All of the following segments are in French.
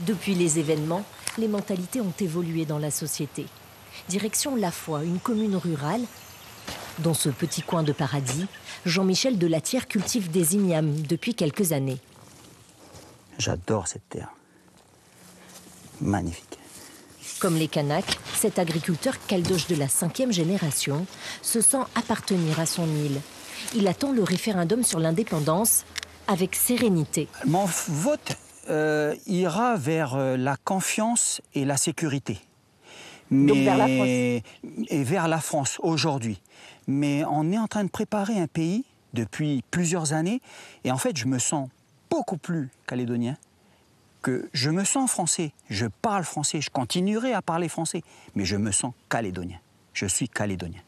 Depuis les événements, les mentalités ont évolué dans la société. Direction La Foix, une commune rurale. Dans ce petit coin de paradis, Jean-Michel Delatière cultive des ignames depuis quelques années. J'adore cette terre. Magnifique. Comme les Kanaks, cet agriculteur caldoche de la 5e génération se sent appartenir à son île. Il attend le référendum sur l'indépendance avec sérénité. Mon vote ira vers la confiance et la sécurité. Donc vers la France. Et vers la France aujourd'hui. Mais on est en train de préparer un pays depuis plusieurs années. Et en fait, je me sens beaucoup plus calédonien que je me sens français. Je parle français, je continuerai à parler français. Mais je me sens calédonien. Je suis calédonien.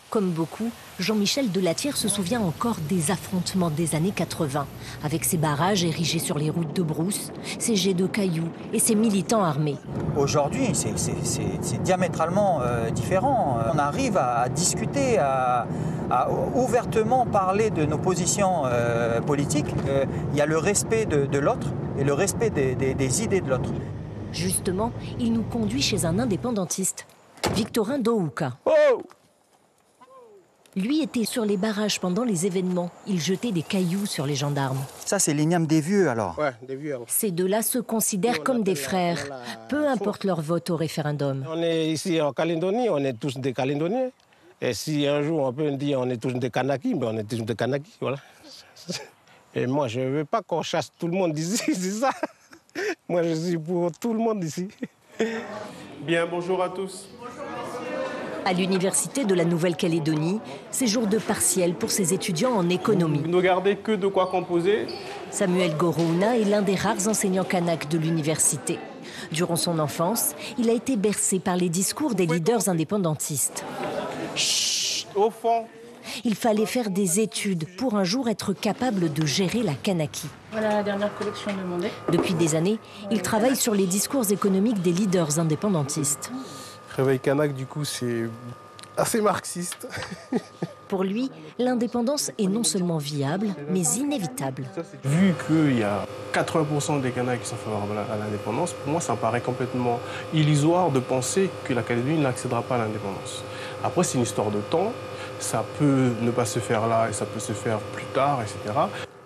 Comme beaucoup, Jean-Michel Delatière se souvient encore des affrontements des années 80, avec ses barrages érigés sur les routes de brousse, ses jets de cailloux et ses militants armés. Aujourd'hui, c'est diamétralement différent. On arrive à discuter, à ouvertement parler de nos positions politiques. Il y a le respect de l'autre et le respect des idées de l'autre. Justement, il nous conduit chez un indépendantiste, Victorin Dohouka. Oh! Lui était sur les barrages pendant les événements. Il jetait des cailloux sur les gendarmes. Ça, c'est l'igname des vieux, alors? Ouais, des vieux. Ces deux-là se considèrent comme des frères, peu importe leur vote au référendum. On est ici en Calédonie, on est tous des Calédoniens. Et si un jour on peut dire on est tous des Kanakis, ben on est tous des Kanakis, voilà. Et moi, je ne veux pas qu'on chasse tout le monde d'ici, c'est ça. Moi, je suis pour tout le monde ici. Bien, bonjour à tous. À l'université de la Nouvelle-Calédonie, c'est jour de partiel pour ses étudiants en économie. Vous ne gardez que de quoi composer. Samuel Gorouna est l'un des rares enseignants kanaks de l'université. Durant son enfance, il a été bercé par les discours des leaders indépendantistes. Chut, au fond. Il fallait faire des études pour un jour être capable de gérer la Kanaki. Voilà la dernière collection demandée. Depuis des années, il travaille sur les discours économiques des leaders indépendantistes. Réveil Kanak, du coup, c'est assez marxiste. Pour lui, l'indépendance est non seulement viable, mais inévitable. Vu qu'il y a 80% des Kanaks qui sont favorables à l'indépendance, pour moi, ça me paraît complètement illusoire de penser que la Calédonie n'accédera pas à l'indépendance. Après, c'est une histoire de temps. Ça peut ne pas se faire là et ça peut se faire plus tard, etc.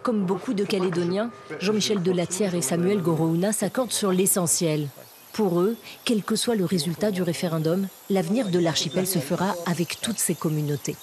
Comme beaucoup de Calédoniens, Jean-Michel Delatière et Samuel Gorouna s'accordent sur l'essentiel. Pour eux, quel que soit le résultat du référendum, l'avenir de l'archipel se fera avec toutes ces communautés.